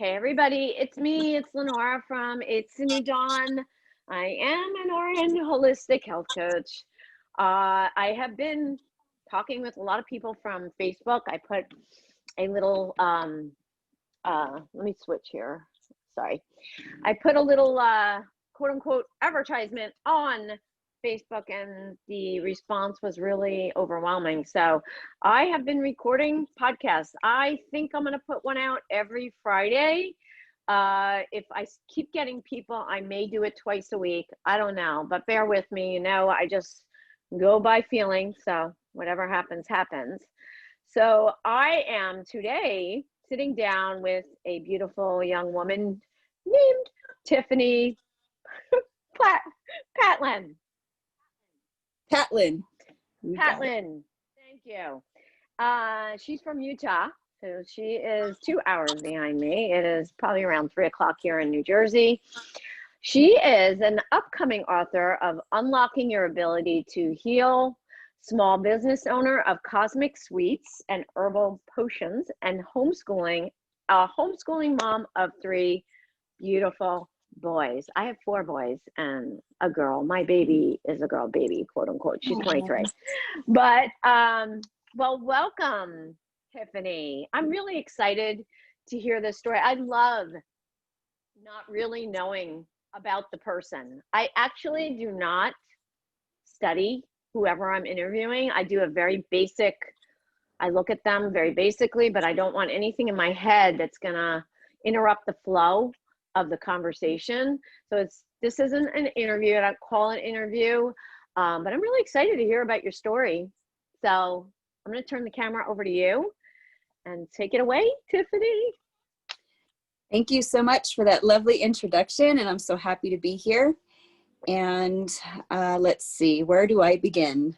Hey everybody, it's me, it's Lenora from It's a New Dawn. I am an Orange holistic health coach. I have been talking with a lot of people from Facebook. I put a little, let me switch here. Sorry. I put a little quote unquote advertisement on Facebook, and the response was really overwhelming. So I have been recording podcasts. I think I'm going to put one out every Friday. If I keep getting people, I may do it twice a week. I don't know, but bear with me. I just go by feeling. So whatever happens, happens. So I am today sitting down with a beautiful young woman named Tiffani Patlan. Patlan. Patlan. Thank you. She's from Utah. So she is 2 hours behind me. It is probably around 3 o'clock here in New Jersey. She is an upcoming author of Unlocking Your Ability to Heal, small business owner of Cosmic Sweets and Herbal Potions, and homeschooling mom of 3 beautiful boys. I have 4 boys and a girl. My baby is a girl baby, quote unquote. She's 23. But well, welcome, Tiffani. I'm really excited to hear this story. I love not really knowing about the person. I actually do not study whoever I'm interviewing. I do a very basic, I look at them very basically, but I don't want anything in my head that's gonna interrupt the flow of the conversation. So this isn't an interview. I don't call it an interview, but I'm really excited to hear about your story. So I'm going to turn the camera over to you and take it away, Tiffani. Thank you so much for that lovely introduction, and I'm so happy to be here. And let's see, where do I begin?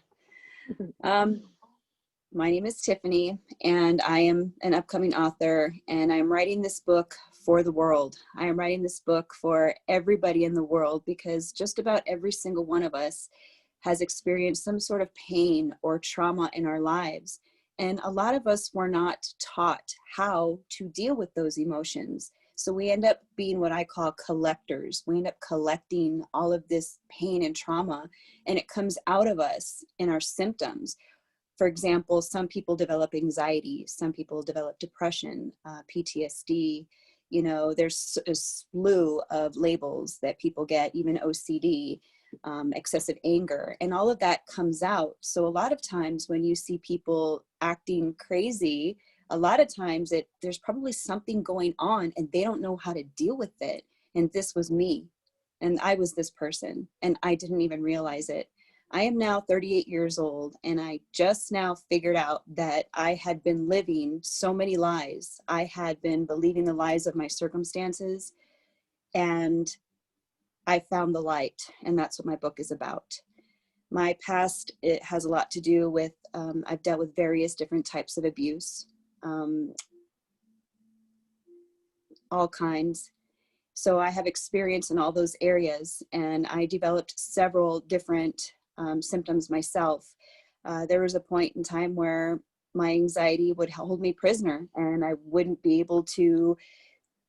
My name is Tiffani, and I am an upcoming author, and I'm writing this book for the world. I am writing this book for everybody in the world, because just about every single one of us has experienced some sort of pain or trauma in our lives. And a lot of us were not taught how to deal with those emotions. So we end up being what I call collectors. We end up collecting all of this pain and trauma, and it comes out of us in our symptoms. For example, some people develop anxiety, some people develop depression, PTSD. You know, there's a slew of labels that people get, even OCD, excessive anger, and all of that comes out. So a lot of times when you see people acting crazy, a lot of times there's probably something going on and they don't know how to deal with it. And this was me, and I was this person, and I didn't even realize it. I am now 38 years old, and I just now figured out that I had been living so many lies. I had been believing the lies of my circumstances, and I found the light, and that's what my book is about. My past, it has a lot to do with, I've dealt with various different types of abuse, all kinds. So I have experience in all those areas, and I developed several different symptoms myself. There was a point in time where my anxiety would hold me prisoner, and I wouldn't be able to,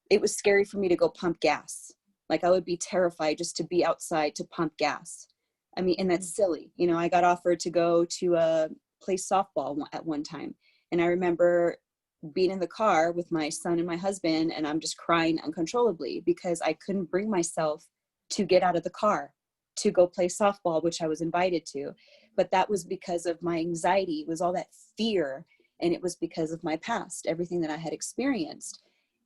it was scary for me to go pump gas. Like I would be terrified just to be outside to pump gas. I mean, and that's silly. You know, I got offered to go to play softball at one time. And I remember being in the car with my son and my husband, and I'm just crying uncontrollably because I couldn't bring myself to get out of the car to go play softball, which I was invited to. But that was because of my anxiety. It was all that fear. And it was because of my past, everything that I had experienced.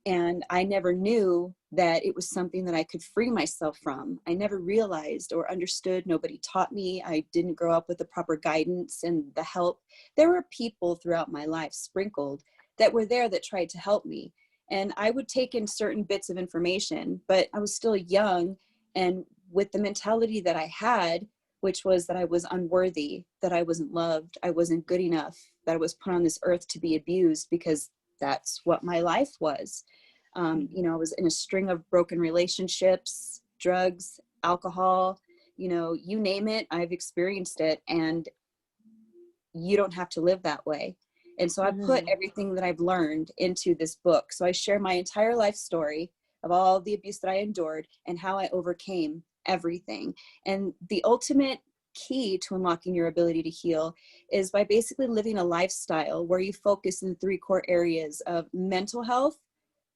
And I never knew that it was something that I could free myself from. I never realized or understood. Nobody taught me. I didn't grow up with the proper guidance and the help. There were people throughout my life sprinkled that were there that tried to help me. And I would take in certain bits of information, but I was still young. And with the mentality that I had, which was that I was unworthy, that I wasn't loved, I wasn't good enough, that I was put on this earth to be abused because that's what my life was. You know, I was in a string of broken relationships, drugs, alcohol, you know, you name it, I've experienced it. And you don't have to live that way. And so I put Mhm. everything that I've learned into this book. So I share my entire life story of all the abuse that I endured and how I overcame everything. And the ultimate key to unlocking your ability to heal is by basically living a lifestyle where you focus in 3 core areas of mental health,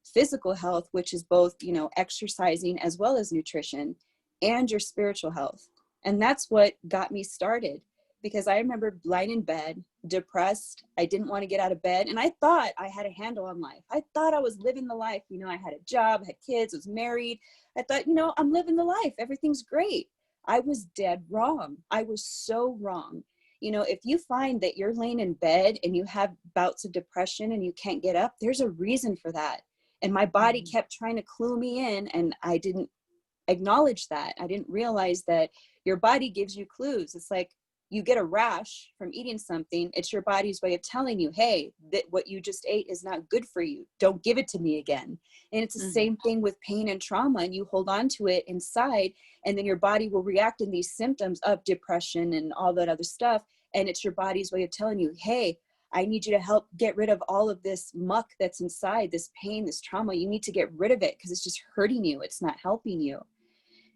physical health, which is both, you know, exercising as well as nutrition, and your spiritual health. And that's what got me started, because I remember lying in bed, depressed. I didn't want to get out of bed. And I thought I had a handle on life. I thought I was living the life. You know, I had a job, I had kids, was married. I thought, you know, I'm living the life. Everything's great. I was dead wrong. I was so wrong. You know, if you find that you're laying in bed and you have bouts of depression and you can't get up, there's a reason for that. And my body kept trying to clue me in, and I didn't acknowledge that. I didn't realize that your body gives you clues. It's like you get a rash from eating something. It's your body's way of telling you, hey, that what you just ate is not good for you. Don't give it to me again. And it's the Mhm. same thing with pain and trauma, and you hold on to it inside, and then your body will react in these symptoms of depression and all that other stuff. And it's your body's way of telling you, hey, I need you to help get rid of all of this muck that's inside, this pain, this trauma. You need to get rid of it because it's just hurting you. It's not helping you.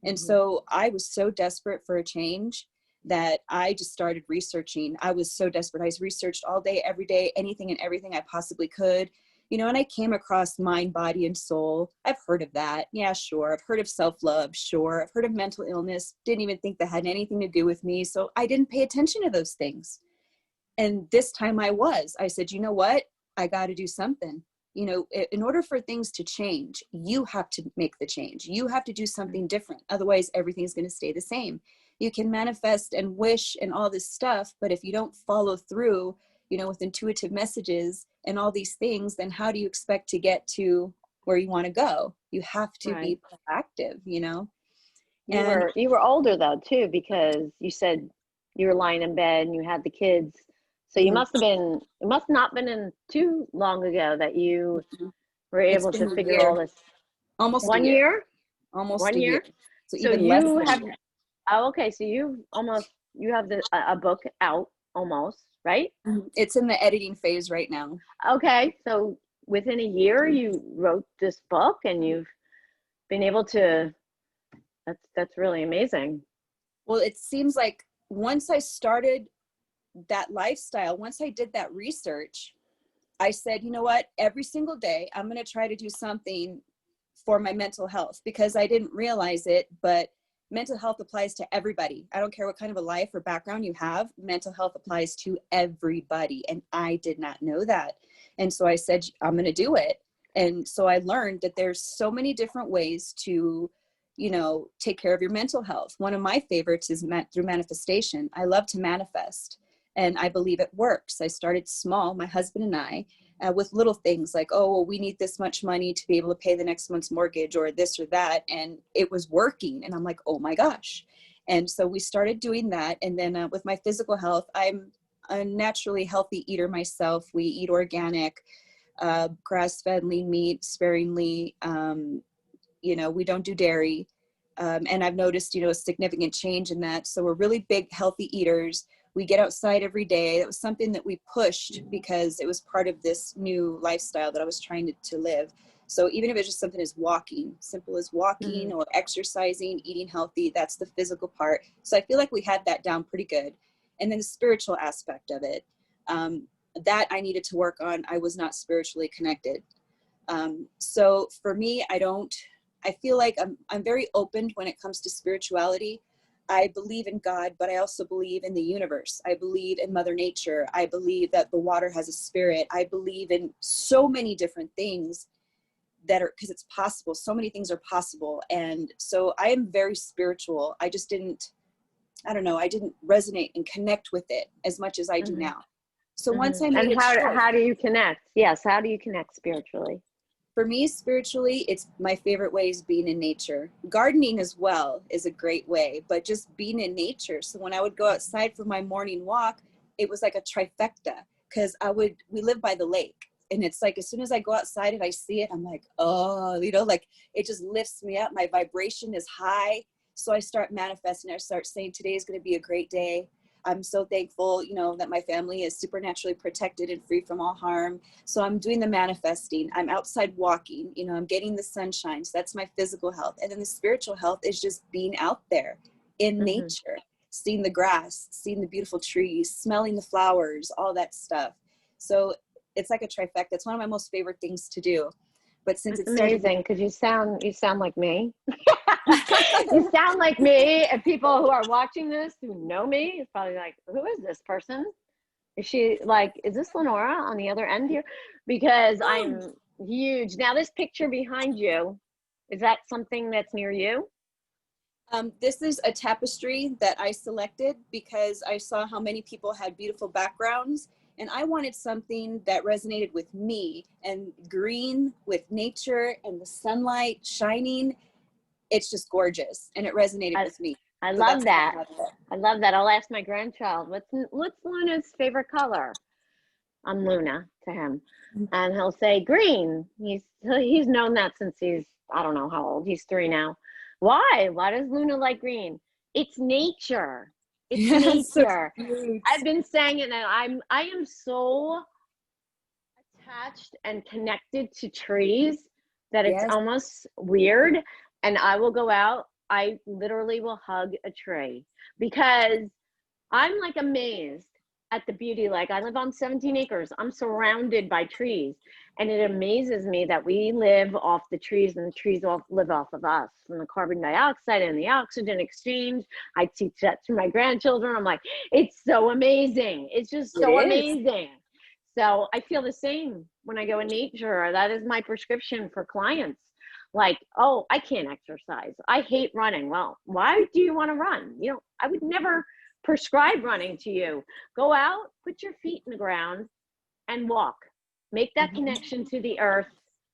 And Mhm. so I was so desperate for a change that I just started researching. I was so desperate. I researched all day, every day, anything and everything I possibly could. You know, and I came across mind, body, and soul. I've heard of that. Yeah, sure. I've heard of self-love. Sure. I've heard of mental illness. Didn't even think that had anything to do with me. So I didn't pay attention to those things. And this time I said, you know what? I got to do something. You know, in order for things to change, you have to make the change. You have to do something different. Otherwise, everything's going to stay the same. You can manifest and wish and all this stuff, but if you don't follow through, you know, with intuitive messages and all these things, then how do you expect to get to where you want to go? You have to Right. be proactive, you know? You And were you were older though too, because you said you were lying in bed and you had the kids. So you mhm, must have been, it must not been in too long ago that you mhm. were It's able to been a figure all year, this. almost a One year, year? almost One a year. year? So So even less you than a have, year. oh, okay, so you have a book out almost, right? It's in the editing phase right now. Okay, so within a year you wrote this book and you've been able to, that's really amazing. Well, it seems like once I started that lifestyle, once I did that research, I said, you know what, every single day I'm going to try to do something for my mental health, because I didn't realize it, but mental health applies to everybody. I don't care what kind of a life or background you have, mental health applies to everybody. And I did not know that. And so I said, I'm going to do it. And so I learned that there's so many different ways to, you know, take care of your mental health. One of my favorites is through manifestation. I love to manifest, and I believe it works. I started small, my husband and I, with little things like, oh, well, we need this much money to be able to pay the next month's mortgage or this or that. And it was working. And I'm like, oh my gosh. And so we started doing that. And then with my physical health, I'm a naturally healthy eater myself. We eat organic, grass-fed, lean meat sparingly. You know, we don't do dairy. And I've noticed, you know, a significant change in that. So we're really big, healthy eaters. We get outside every day. It was something that we pushed because it was part of this new lifestyle that I was trying to live. So even if it's just something as walking, simple as walking Mhm. or exercising, eating healthy, that's the physical part. So I feel like we had that down pretty good. And then the spiritual aspect of it, that I needed to work on. I was not spiritually connected. So for me, I feel like I'm very open when it comes to spirituality. I believe in God, but I also believe in the universe. I believe in Mother Nature. I believe that the water has a spirit. I believe in so many different things that are, because it's possible. So many things are possible. And so I am very spiritual. I just didn't, I don't know, I didn't resonate and connect with it as much as I do Mhm. now. So once I Mhm. made And a choice, how do you connect? Yes, how do you connect spiritually? for me, spiritually, it's my favorite way is being in nature. Gardening as well is a great way, but just being in nature. So when I would go outside for my morning walk, it was like a trifecta, because we live by the lake. And it's like, as soon as I go outside and I see it, I'm like, oh, you know, like it just lifts me up. My vibration is high. So I start manifesting. I start saying, today is going to be a great day. I'm so thankful, you know, that my family is supernaturally protected and free from all harm. So I'm doing the manifesting. I'm outside walking, you know, I'm getting the sunshine. So that's my physical health. And then the spiritual health is just being out there in nature, seeing the grass, seeing the beautiful trees, smelling the flowers, all that stuff. So it's like a trifecta. It's one of my most favorite things to do. But since It's it started, amazing because you sound like me. You sound like me, and people who are watching this who know me is probably like, who is this person? Is she like, is this Lenora on the other end here? Because I'm huge. Now this picture behind you, is that something that's near you? this is a tapestry that I selected because I saw how many people had beautiful backgrounds, and I wanted something that resonated with me. And green with nature and the sunlight shining, it's just gorgeous, and it resonated with me. I So love that's why I that. have it. I love that. I'll ask my grandchild, what's Luna's favorite color? I'm Luna to him. And he'll say green. He's known that since he's, I don't know how old. He's 3 now. Why? Why does Luna like green? It's nature. It's Yes, so nature. cute. I've been saying it, and I am so attached and connected to trees that it's Yes. almost weird. And I will go out, I literally will hug a tree because I'm like amazed at the beauty. Like I live on 17 acres. I'm surrounded by trees. And it amazes me that we live off the trees and the trees live off of us, from the carbon dioxide and the oxygen exchange. I teach that to my grandchildren. I'm like, it's so amazing. It's just so It is. amazing. So I feel the same when I go in nature. That is my prescription for clients. Like, oh, I can't exercise. I hate running. Well, why do you want to run? You know, I would never prescribe running to you. Go out, put your feet in the ground and walk. Make that connection to the earth,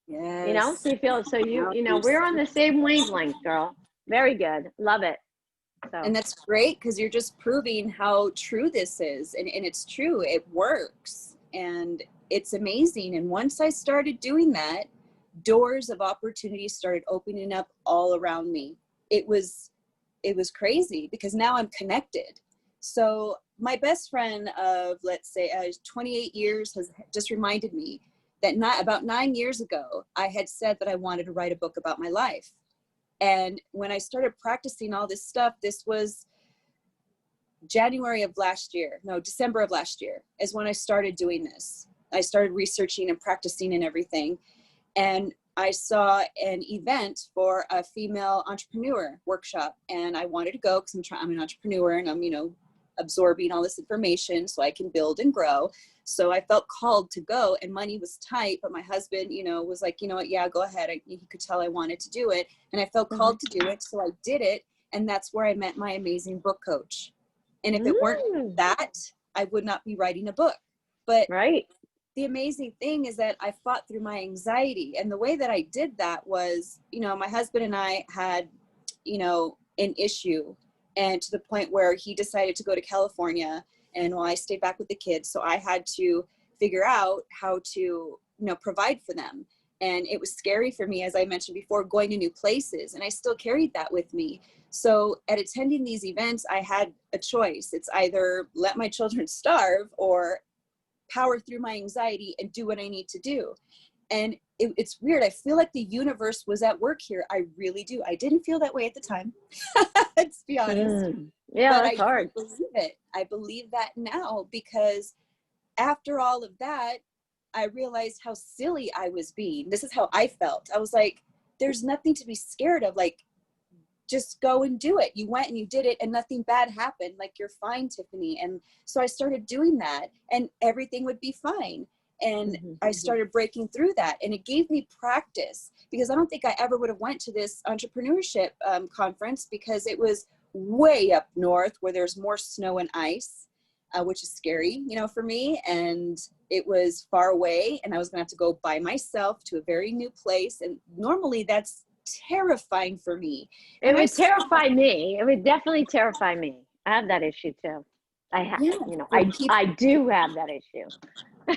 you know, Yes. so you feel, so No, you know, you're we're so on the same wavelength, girl. Very good. Love it. So, and that's great because you're just proving how true this is. And it's true, it works. And it's amazing. And once I started doing that, doors of opportunity started opening up all around me. It was crazy because now I'm connected. So my best friend of, let's say, 28 years has just reminded me that about 9 years ago, I had said that I wanted to write a book about my life. And when I started practicing all this stuff, this was December of last year is when I started doing this. I started researching and practicing and everything. And I saw an event for a female entrepreneur workshop, and I wanted to go because I'm an entrepreneur, and I'm, you know, absorbing all this information so I can build and grow. So I felt called to go, and money was tight, but my husband, you know, was like, you know what, yeah, go ahead. He could tell I wanted to do it, and I felt called to do it. So I did it. And that's where I met my amazing book coach. And if it weren't that, I would not be writing a book. But right. the amazing thing is that I fought through my anxiety. And the way that I did that was, you know, my husband and I had, you know, an issue, and to the point where he decided to go to California, and while I stayed back with the kids. So I had to figure out how to, you know, provide for them. And it was scary for me, as I mentioned before, going to new places. And I still carried that with me. So at attending these events, I had a choice. It's either let my children starve or power through my anxiety and do what I need to do. And it's weird. I feel like the universe was at work here. I really do. I didn't feel that way at the time, let's be honest. Yeah, But that's hard. I believe it. I believe that now, because after all of that, I realized how silly I was being. This is how I felt. I was like, there's nothing to be scared of. Like, just go and do it. You went and you did it, and nothing bad happened. Like, you're fine, Tiffani. And so I started doing that, and everything would be fine. And I started breaking through that, and it gave me practice, because I don't think I ever would have went to this entrepreneurship conference, because it was way up north where there's more snow and ice, which is scary, you know, for me. And it was far away, and I was gonna have to go by myself to a very new place. And normally that's terrifying for me. It would terrify me. It would definitely terrify me. I have that issue too. I have, Yeah, you know, I do have that issue.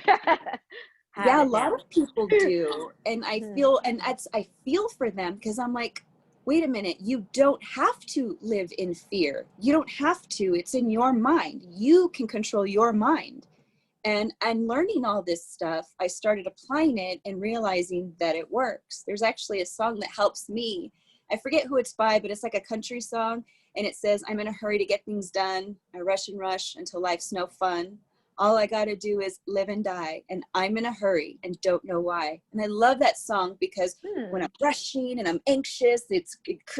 yeah, a it lot now. of people do. And I feel for them, because I'm like, wait a minute, you don't have to live in fear. You don't have to. It's in your mind. You can control your mind. And learning all this stuff, I started applying it and realizing that it works. There's actually a song that helps me. I forget who it's by, but it's like a country song. And it says, I'm in a hurry to get things done. I rush and rush until life's no fun. All I got to do is live and die. And I'm in a hurry and don't know why. And I love that song because when I'm rushing and I'm anxious, it's,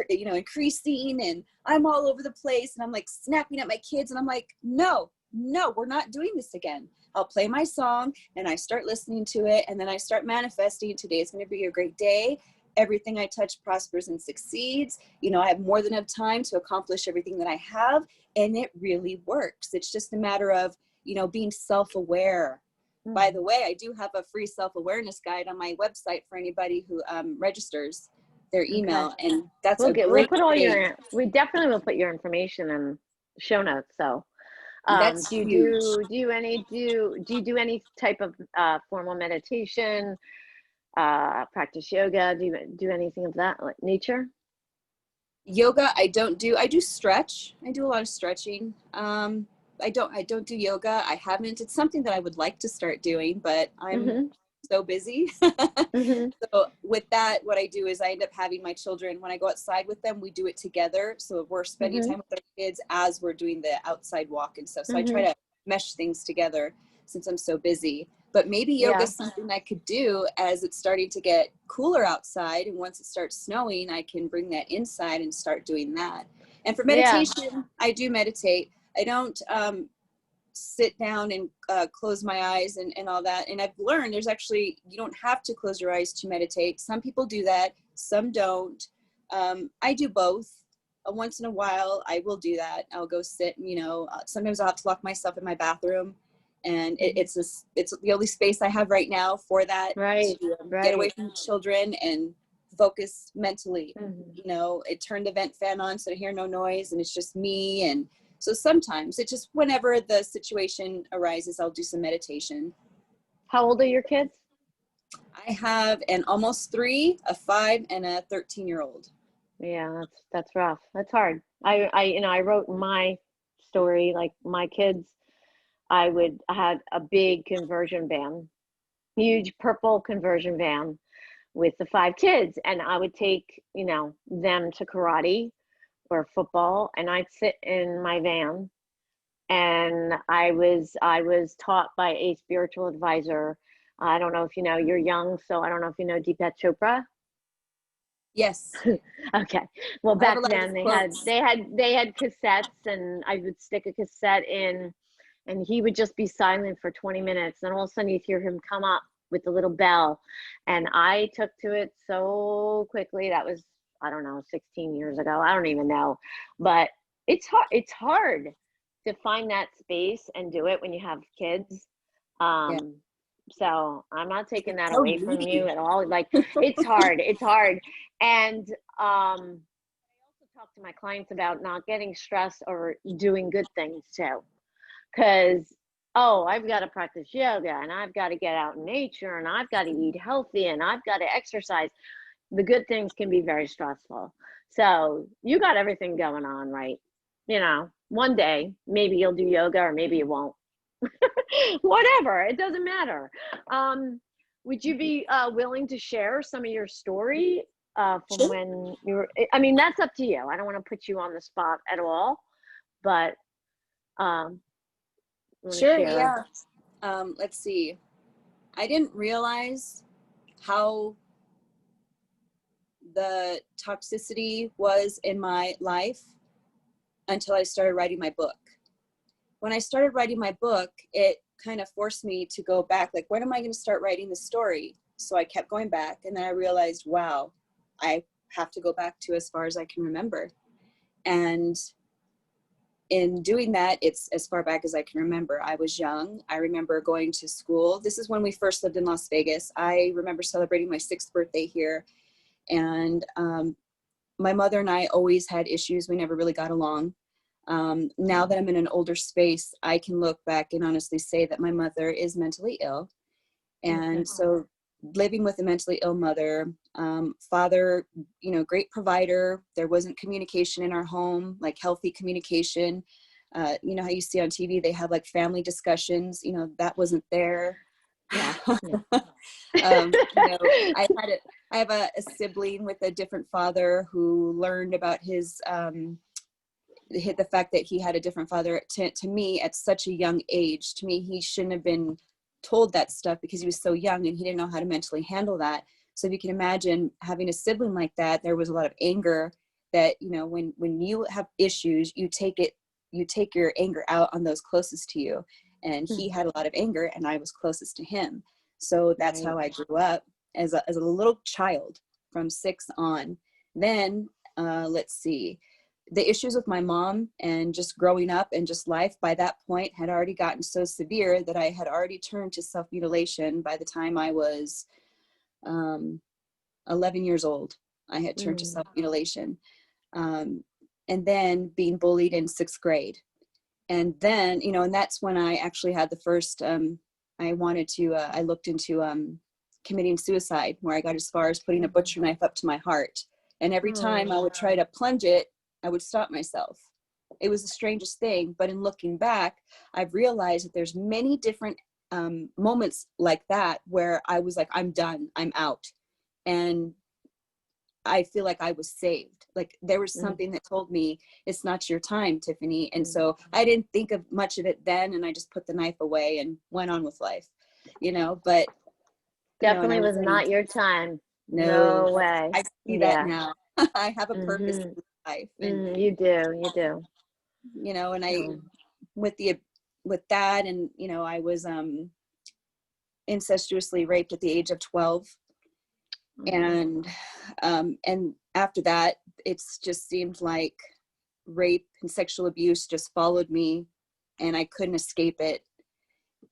increasing and I'm all over the place and I'm like snapping at my kids. And I'm like, no, we're not doing this again. I'll play my song and I start listening to it. And then I start manifesting. Today is going to be a great day. Everything I touch prospers and succeeds. I have more than enough time to accomplish everything that I have. And it really works. It's just a matter of, being self-aware. By the way, I do have a free self-awareness guide on my website for anybody who registers their email. Okay. And that's we definitely will put your information in show notes. So that's do you do any type of formal meditation, practice yoga? Do you do anything of that nature? Yoga, I don't do. I do stretch. I do a lot of stretching. I don't do yoga. I haven't. It's something that I would like to start doing, but I'm so busy. So with that, what I do is I end up having my children, when I go outside with them, we do it together. So we're spending time with our kids as we're doing the outside walk and stuff. So I try to mesh things together since I'm so busy. But maybe yoga is something I could do as it's starting to get cooler outside. And once it starts snowing, I can bring that inside and start doing that. And for meditation, I do meditate. I don't sit down and close my eyes and all that. And I've learned you don't have to close your eyes to meditate. Some people do that. Some don't. I do both. Once in a while, I will do that. I'll go sit, sometimes I'll have to lock myself in my bathroom. And it's the only space I have right now for that. Right. To get away from children and focus mentally. It turned the vent fan on so I hear no noise and it's just me. And so sometimes it's just whenever the situation arises, I'll do some meditation. How old are your kids? I have an almost 3, a 5, and a 13-year-old. Yeah, that's rough. That's hard. I wrote my story, like my kids, I had a big conversion van, huge purple conversion van with the 5 kids. And I would take, them to karate or football, and I'd sit in my van. And I was taught by a spiritual advisor. I don't know if you're young, so I don't know if you know Deepak Chopra. Yes. Okay. Well, back then they had cassettes, and I would stick a cassette in, and he would just be silent for 20 minutes. And all of a sudden you'd hear him come up with the little bell. And I took to it so quickly. That was, I don't know, 16 years ago. I don't even know. But it's hard. It's hard to find that space and do it when you have kids. So I'm not taking that away from you at all. Like, it's hard. It's hard. And I also talk to my clients about not getting stressed or doing good things too. Because, I've got to practice yoga, and I've got to get out in nature, and I've got to eat healthy, and I've got to exercise. The good things can be very stressful. So you got everything going on, right? One day, maybe you'll do yoga or maybe you won't. Whatever, it doesn't matter. Would you be willing to share some of your story from when you were, that's up to you. I don't want to put you on the spot at all, but sure, yeah. Let's see. I didn't realize how the toxicity was in my life until I started writing my book. When I started writing my book, it kind of forced me to go back, like, when am I going to start writing the story? So I kept going back, and then I realized, wow, I have to go back to as far as I can remember. And in doing that, it's as far back as I can remember. I was young. I remember going to school. This is when we first lived in Las Vegas. I remember celebrating my 6th birthday here. And my mother and I always had issues. We never really got along. Now that I'm in an older space, I can look back and honestly say that my mother is mentally ill. And so living with a mentally ill mother, father, you know, great provider. There wasn't communication in our home, like healthy communication. You know how you see on TV, they have like family discussions, you know, that wasn't there. Yeah. You know, I have a sibling with a different father who learned about his, the fact that he had a different father to me at such a young age. To me, he shouldn't have been told that stuff because he was so young and he didn't know how to mentally handle that. So if you can imagine having a sibling like that, there was a lot of anger that, you know, when you have issues, you take your anger out on those closest to you. And he had a lot of anger and I was closest to him. So that's how I grew up as a little child from 6 on. Then, let's see, the issues with my mom and just growing up and just life by that point had already gotten so severe that I had already turned to self-mutilation by the time I was 11 years old. I had turned to self-mutilation. And then being bullied in 6th grade. And then, you know, and that's when I actually had the first, I looked into committing suicide, where I got as far as putting a butcher knife up to my heart. And every time I would try to plunge it, I would stop myself. It was the strangest thing. But in looking back, I've realized that there's many different moments like that where I was like, I'm done, I'm out. And I feel like I was saved. Like there was something that told me it's not your time, Tiffani. And so I didn't think of much of it then. And I just put the knife away and went on with life, you know, but Definitely was not your time. No way. I see that now. I have a purpose in life. And, you do. you know, and I, with that, and, you know, I was incestuously raped at the age of 12. And after that, it's just seemed like rape and sexual abuse just followed me and I couldn't escape it.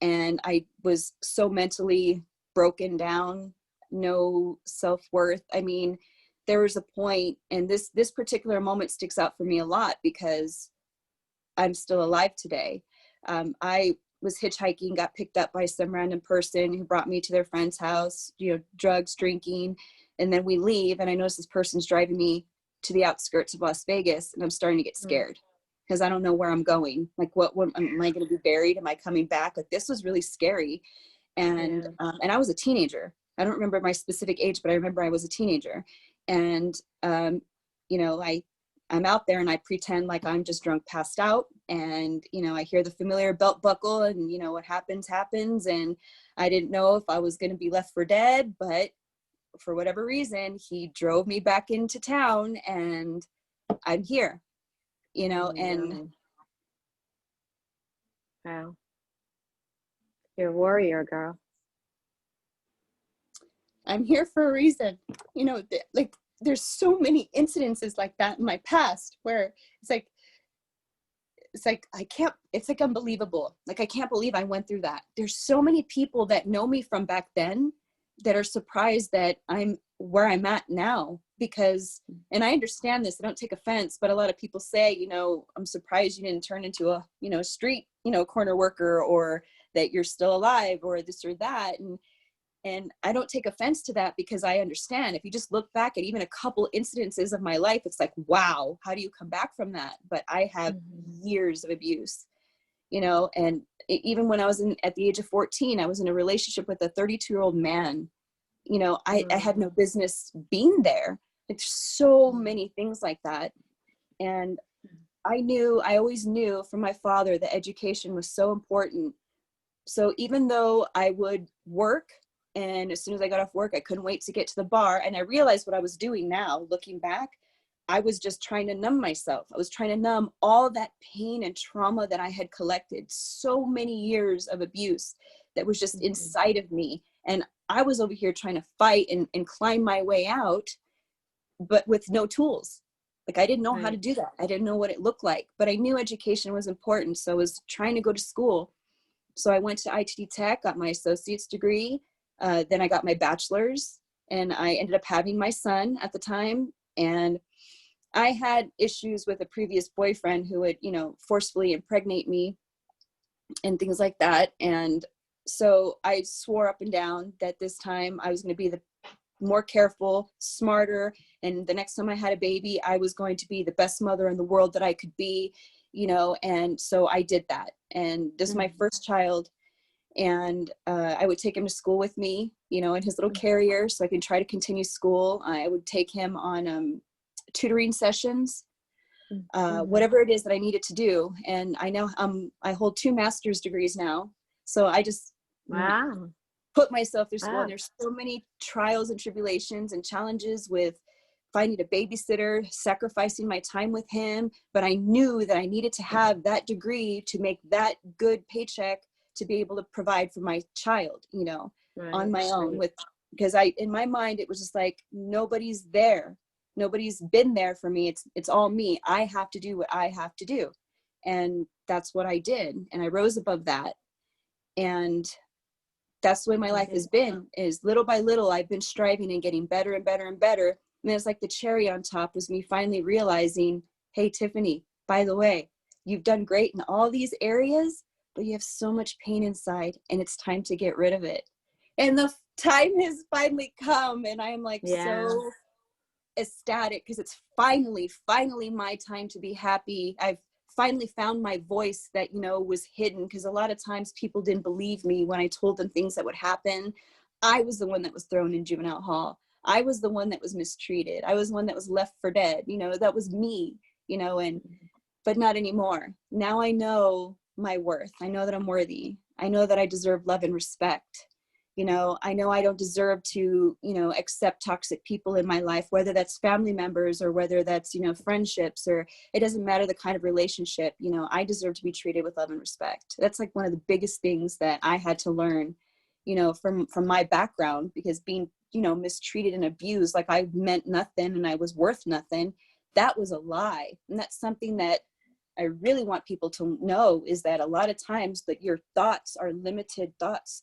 And I was so mentally broken down, no self-worth. I mean, there was a point, and this particular moment sticks out for me a lot because I'm still alive today. I was hitchhiking, got picked up by some random person who brought me to their friend's house, you know, drugs, drinking, and then we leave. And I notice this person's driving me to the outskirts of Las Vegas, and I'm starting to get scared because I don't know where I'm going. Like, what am I going to be buried? Am I coming back? Like, this was really scary. And I was a teenager. I don't remember my specific age, but I remember I was a teenager. And, you know, I'm out there and I pretend like I'm just drunk, passed out. And, you know, I hear the familiar belt buckle and, you know, what happens. And I didn't know if I was going to be left for dead, but for whatever reason, he drove me back into town and I'm here, you know, and. Wow. You're a warrior, girl. I'm here for a reason, you know, like there's so many incidences like that in my past where it's like it's like unbelievable. Like, I can't believe I went through that. There's so many people that know me from back then that are surprised that I'm where I'm at now because, and I understand this, I don't take offense, but a lot of people say, you know, I'm surprised you didn't turn into a, you know, street, you know, corner worker, or that you're still alive or this or that. And I don't take offense to that because I understand if you just look back at even a couple incidences of my life, it's like, wow, how do you come back from that? But I have years of abuse, you know, and even when I was at the age of 14, I was in a relationship with a 32-year-old man. You know, I had no business being there. Like, there's so many things like that. And I always knew from my father that education was so important. So even though I would work, and as soon as I got off work, I couldn't wait to get to the bar. And I realized what I was doing now, looking back, I was just trying to numb myself. I was trying to numb all that pain and trauma that I had collected, so many years of abuse that was just inside of me. And I was over here trying to fight and climb my way out, but with no tools. Like, I didn't know how to do that. I didn't know what it looked like, but I knew education was important. So I was trying to go to school. So I went to ITD Tech, got my associate's degree. Then I got my bachelor's, and I ended up having my son at the time. And I had issues with a previous boyfriend who would, you know, forcefully impregnate me and things like that. And So I swore up and down that this time I was going to be the more careful, smarter. And the next time I had a baby, I was going to be the best mother in the world that I could be, you know? And so I did that. And this is my first child. And I would take him to school with me, you know, in his little carrier, so I can try to continue school. I would take him on tutoring sessions, whatever it is that I needed to do. And I know I hold 2 master's degrees now. So I just Wow. put myself through school. Wow. And there's so many trials and tribulations and challenges with finding a babysitter, sacrificing my time with him. But I knew that I needed to have that degree to make that good paycheck to be able to provide for my child, you know, on my own, because in my mind, it was just like, nobody's there. Nobody's been there for me. It's all me. I have to do what I have to do. And that's what I did. And I rose above that. And that's the way my life has been, is little by little, I've been striving and getting better and better and better. And it's like the cherry on top was me finally realizing, hey, Tiffani, by the way, you've done great in all these areas, but you have so much pain inside, and it's time to get rid of it. And the time has finally come, and I'm like so ecstatic, because it's finally my time to be happy. I've finally found my voice that, you know, was hidden, because a lot of times people didn't believe me when I told them things that would happen. I was the one that was thrown in juvenile hall. I was the one that was mistreated. I was the one that was left for dead. You know, that was me, you know, but not anymore. Now I know my worth. I know that I'm worthy. I know that I deserve love and respect. You know I don't deserve to, you know, accept toxic people in my life, whether that's family members or whether that's, you know, friendships, or it doesn't matter the kind of relationship. You know, I deserve to be treated with love and respect. That's like one of the biggest things that I had to learn, you know, from my background, because being, you know, mistreated and abused, like I meant nothing and I was worth nothing, that was a lie. And that's something that I really want people to know, is that a lot of times that your thoughts are limited thoughts.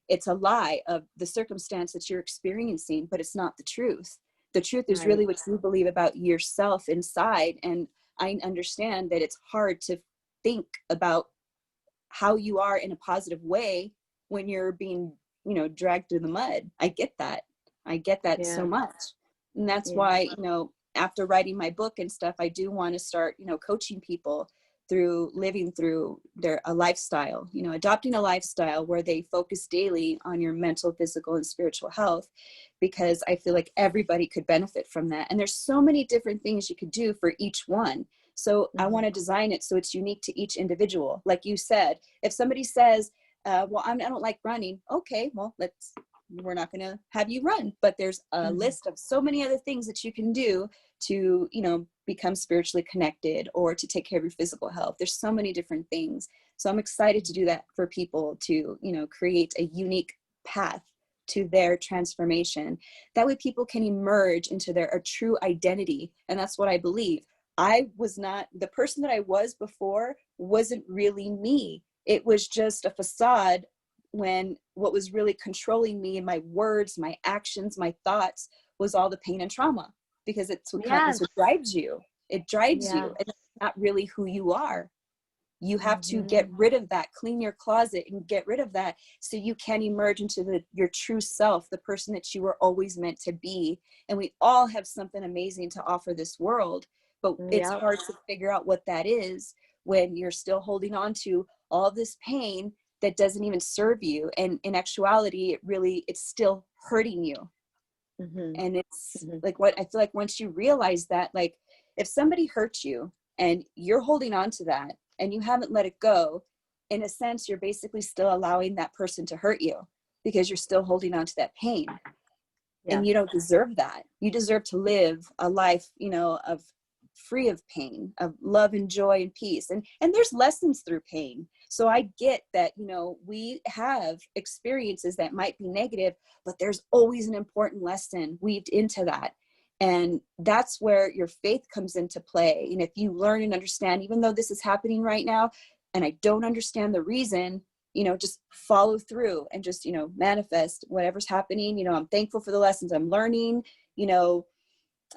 It's a lie of the circumstance that you're experiencing, but it's not the truth. The truth is really what you believe about yourself inside. And I understand that it's hard to think about how you are in a positive way when you're being, you know, dragged through the mud. I get that so much. And that's why, you know, after writing my book and stuff, I do want to start, you know, coaching people through living through a lifestyle, you know, adopting a lifestyle where they focus daily on your mental, physical, and spiritual health, because I feel like everybody could benefit from that. And there's so many different things you could do for each one. So I want to design it so it's unique to each individual. Like you said, if somebody says, well, I don't like running. Okay, well, we're not going to have you run, but there's a list of so many other things that you can do to, you know, become spiritually connected or to take care of your physical health. There's so many different things. So I'm excited to do that for people to, you know, create a unique path to their transformation. That way people can emerge into a true identity. And that's what I believe. I was not the person that I was before, wasn't really me. It was just a facade, when what was really controlling me and my words, my actions, my thoughts was all the pain and trauma, because it's what drives you. It drives you, and it's not really who you are. You have to get rid of that, clean your closet and get rid of that, so you can emerge into your true self, the person that you were always meant to be. And we all have something amazing to offer this world, but it's hard to figure out what that is when you're still holding on to all this pain that doesn't even serve you. And in actuality, it's still hurting you. And it's like, what I feel like once you realize that, like if somebody hurts you and you're holding on to that and you haven't let it go, in a sense, you're basically still allowing that person to hurt you, because you're still holding on to that pain. And you don't deserve that. You deserve to live a life, you know, of free of pain, of love and joy and peace. And there's lessons through pain. So I get that, you know, we have experiences that might be negative, but there's always an important lesson weaved into that. And that's where your faith comes into play. And if you learn and understand, even though this is happening right now, and I don't understand the reason, you know, just follow through and just, you know, manifest whatever's happening. You know, I'm thankful for the lessons I'm learning, you know,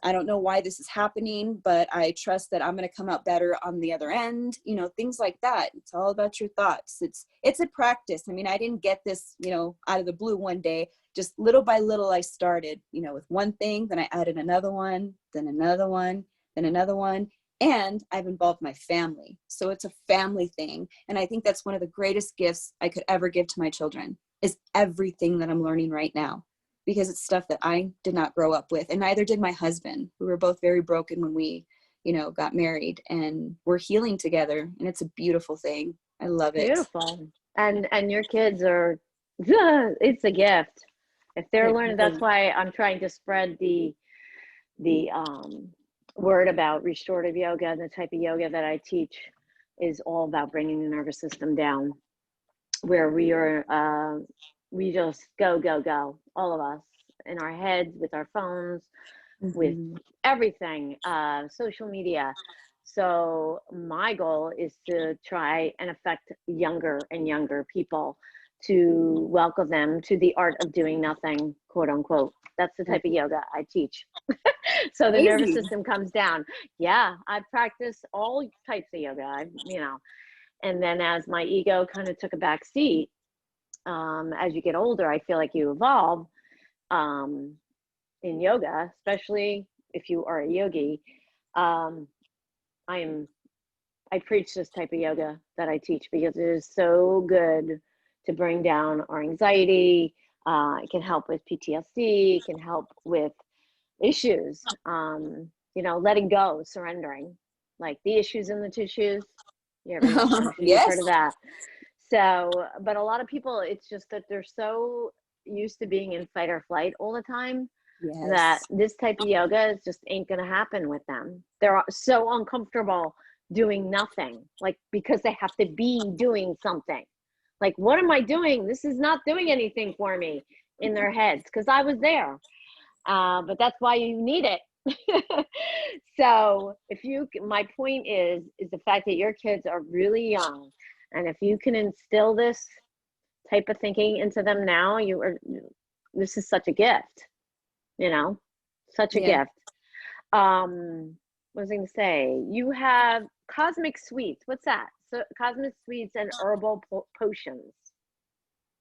I don't know why this is happening, but I trust that I'm going to come out better on the other end. You know, things like that. It's all about your thoughts. It's a practice. I mean, I didn't get this, you know, out of the blue one day. Just little by little, I started, you know, with one thing, then I added another one, then another one, then another one. And I've involved my family. So it's a family thing. And I think that's one of the greatest gifts I could ever give to my children, is everything that I'm learning right now, because it's stuff that I did not grow up with. And neither did my husband. We were both very broken when we, you know, got married, and we're healing together. And it's a beautiful thing. I love it. Beautiful. And your kids are, it's a gift. If they're learning, that's why I'm trying to spread the word about restorative yoga. And the type of yoga that I teach is all about bringing the nervous system down, where we just go, all of us, in our heads, with our phones, with everything, social media. So my goal is to try and affect younger and younger people, to welcome them to the art of doing nothing, quote unquote. That's the type of yoga I teach. So the nervous system comes down. Yeah, I practice all types of yoga, you know, and then as my ego kind of took a back seat, as you get older, I feel like you evolve in yoga, especially if you are a yogi. I preach this type of yoga that I teach because it is so good to bring down our anxiety. It can help with PTSD. It can help with issues. You know, letting go, surrendering, like the issues in the tissues. I'm sure you've heard of that. So, but a lot of people, it's just that they're so used to being in fight or flight all the time that this type of yoga just ain't going to happen with them. They're so uncomfortable doing nothing, like, because they have to be doing something. Like, what am I doing? This is not doing anything for me, in their heads, because I was there. But that's why you need it. So my point is the fact that your kids are really young. And if you can instill this type of thinking into them now, this is such a gift, you know, such a gift. What was I going to say? You have Cosmic Sweets. What's that? So Cosmic Sweets and herbal potions.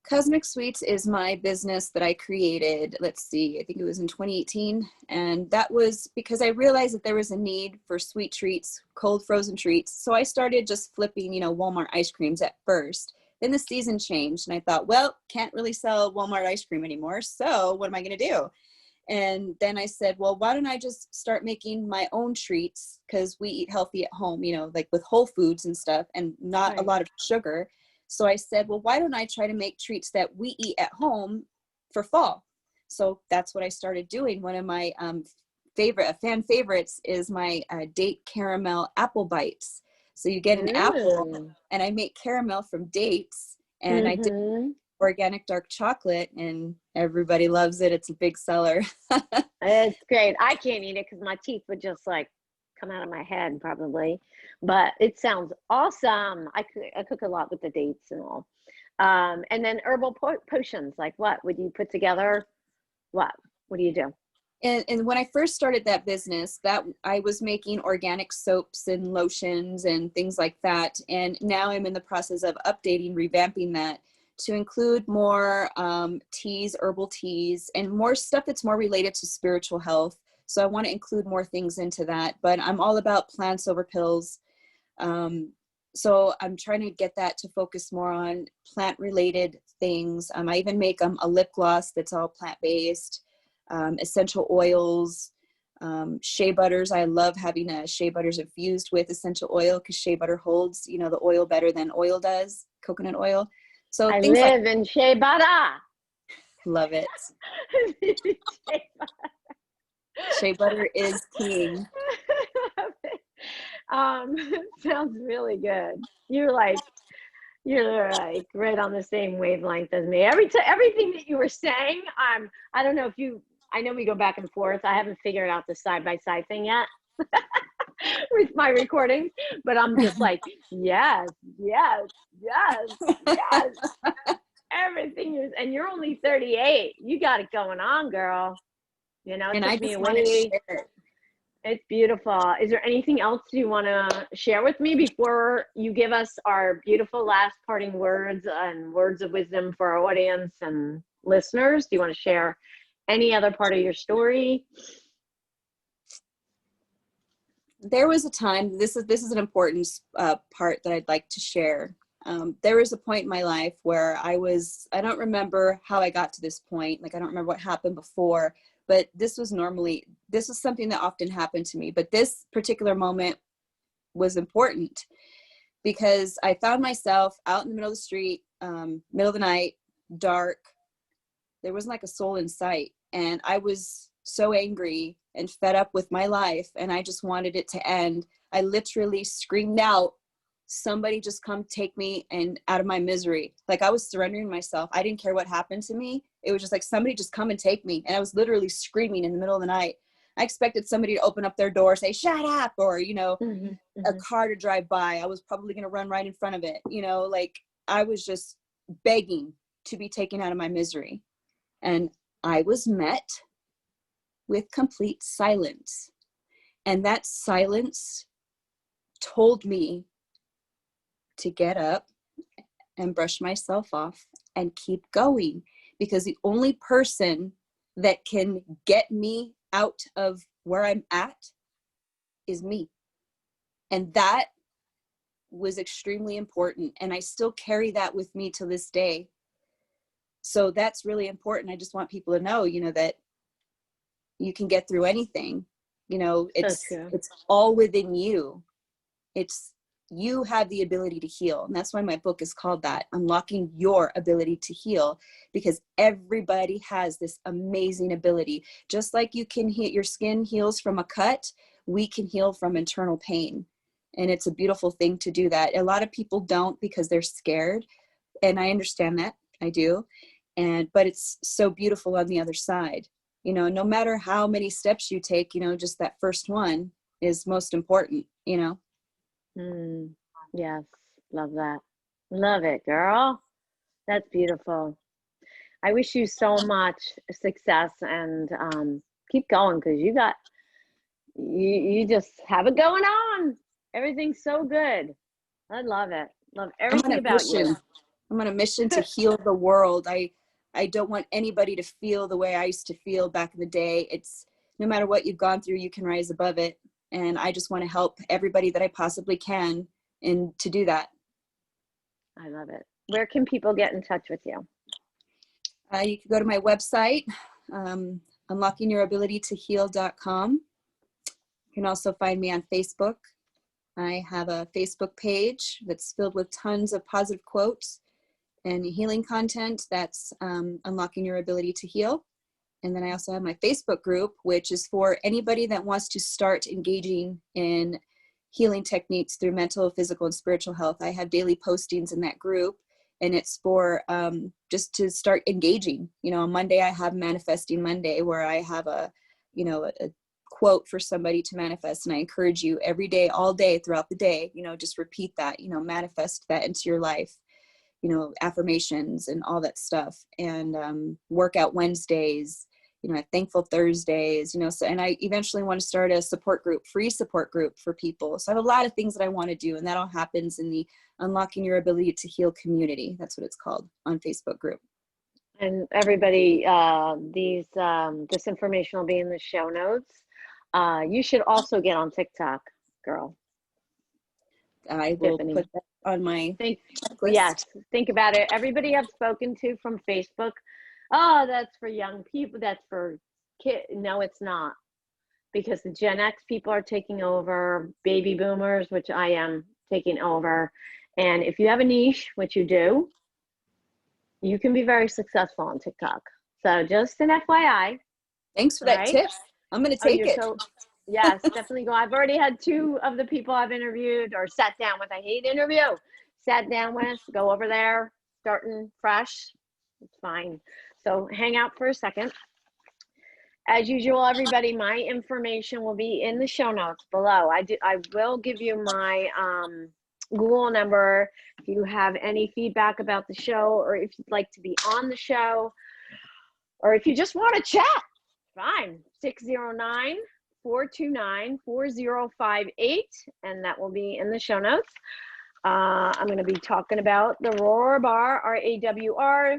Cosmic Sweets is my business that I created, let's see, I think it was in 2018. And that was because I realized that there was a need for sweet treats, cold frozen treats. So I started just flipping, you know, Walmart ice creams at first. Then the season changed and I thought, well, can't really sell Walmart ice cream anymore. So what am I going to do? And then I said, well, why don't I just start making my own treats? Because we eat healthy at home, you know, like with whole foods and stuff, and not a lot of sugar. So I said, well, why don't I try to make treats that we eat at home for fall? So that's what I started doing. One of my fan favorites is my date caramel apple bites. So you get an apple, and I make caramel from dates, and I did organic dark chocolate, and everybody loves it. It's a big seller. It's great. I can't eat it because my teeth would just like come out of my head probably, but it sounds awesome. I cook a lot with the dates and all. And then herbal potions, like what would you put together? What do you do? And when I first started that business, that I was making organic soaps and lotions and things like that. And now I'm in the process of updating, revamping that to include more teas, herbal teas, and more stuff that's more related to spiritual health. So I want to include more things into that, but I'm all about plants over pills. So I'm trying to get that to focus more on plant-related things. I even make a lip gloss that's all plant-based, essential oils, shea butters. I love having shea butters infused with essential oil because shea butter holds, you know, the oil better than oil does, coconut oil. So I live in shea butter. Love it. Shea butter is king. Sounds really good. You're like right on the same wavelength as me. Everything that you were saying, I don't know if I know we go back and forth. I haven't figured out the side-by-side thing yet with my recordings, but I'm just like, yes. Everything and you're only 38. You got it going on, girl. You know, it and took I me just want to share it. It's beautiful. Is there anything else you want to share with me before you give us our beautiful last parting words and words of wisdom for our audience and listeners? Do you want to share any other part of your story? There was a time, this is an important part that I'd like to share. There was a point in my life where I don't remember how I got to this point. Like, I don't remember what happened before, but this was something that often happened to me. But this particular moment was important because I found myself out in the middle of the street, middle of the night, dark. There wasn't like a soul in sight. And I was so angry and fed up with my life, and I just wanted it to end. I literally screamed out, somebody just come take me and out of my misery. Like, I was surrendering myself. I didn't care what happened to me. It was just like, somebody just come and take me. And I was literally screaming in the middle of the night. I expected somebody to open up their door, say, shut up, or, a car to drive by. I was probably going to run right in front of it. Like, I was just begging to be taken out of my misery. And I was met with complete silence. And that silence told me to get up and brush myself off and keep going, because the only person that can get me out of where I'm at is me. And that was extremely important. And I still carry that with me to this day. So that's really important. I just want people to know, that you can get through anything. It's all within you. You have the ability to heal. And that's why my book is called that, Unlocking Your Ability to Heal, because everybody has this amazing ability. Just like you can heal, your skin heals from a cut, we can heal from internal pain. And it's a beautiful thing to do that. A lot of people don't because they're scared. And I understand that, I do. But it's so beautiful on the other side. No matter how many steps you take, just that first one is most important, Yes, love that. Love it, girl. That's beautiful. I wish you so much success and keep going, because you just have it going on. Everything's so good. I love it. Love everything about you. I'm on a mission to heal the world. I don't want anybody to feel the way I used to feel back in the day. It's no matter what you've gone through, you can rise above it. And I just want to help everybody that I possibly can and to do that. I love it. Where can people get in touch with you? You can go to my website, unlockingyourabilitytoheal.com. You can also find me on Facebook. I have a Facebook page that's filled with tons of positive quotes and healing content. That's Unlocking Your Ability to Heal. And then I also have my Facebook group, which is for anybody that wants to start engaging in healing techniques through mental, physical, and spiritual health. I have daily postings in that group, and it's for just to start engaging. On Monday, I have Manifesting Monday, where I have a quote for somebody to manifest. And I encourage you every day, all day, throughout the day, just repeat that, manifest that into your life. Affirmations and all that stuff, and workout Wednesdays, Thankful Thursdays, so, and I eventually want to start a free support group for people. So I have a lot of things that I want to do, and that all happens in the Unlocking Your Ability to Heal community. That's what it's called on Facebook group. And everybody, this information will be in the show notes. You should also get on TikTok, girl. I will put that on my checklist. Yes, think about it. Everybody I've spoken to from Facebook, oh, that's for young people, that's for kids. No, it's not, because the Gen X people are taking over, baby boomers, which I am taking over. And if you have a niche, which you do, you can be very successful on TikTok. So just an FYI. Thanks for that tip. I'm going to take it. Yes, definitely go. I've already had 2 of the people I've interviewed or sat down with. I hate interview. Sat down with, go over there, starting fresh. It's fine. So hang out for a second. As usual, everybody, my information will be in the show notes below. I will give you my Google number if you have any feedback about the show, or if you'd like to be on the show, or if you just want to chat. Fine. 609 429-4058, and that will be in the show notes. I'm going to be talking about the Rawr Bar, R-A-W-R.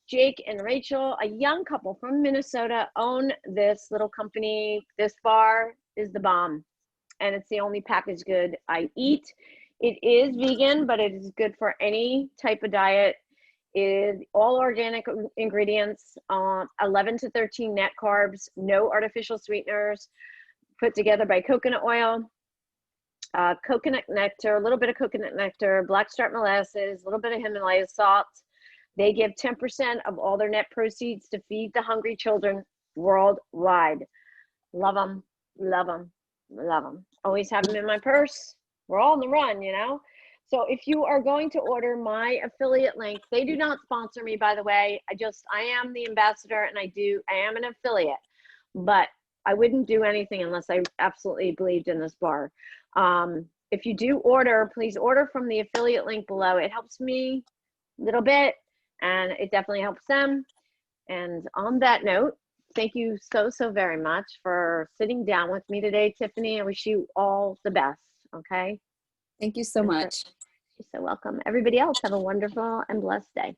Jake and Rachel, a young couple from Minnesota, own this little company. This bar is the bomb, and it's the only packaged good I eat. It is vegan, but it is good for any type of diet. It is all organic ingredients, 11 to 13 net carbs, no artificial sweeteners, put together by coconut oil, coconut nectar, a little bit of coconut nectar, blackstrap molasses, a little bit of Himalaya salt. They give 10% of all their net proceeds to feed the hungry children worldwide. Love them, love them, love them. Always have them in my purse. We're all on the run, you know? So if you are going to order my affiliate link, they do not sponsor me, by the way. I am the ambassador, and I am an affiliate, but I wouldn't do anything unless I absolutely believed in this bar. If you do order, please order from the affiliate link below. It helps me a little bit, and it definitely helps them. And on that note, thank you so, so very much for sitting down with me today, Tiffani. I wish you all the best, okay? Thank you so much. You're so welcome. Everybody else, have a wonderful and blessed day.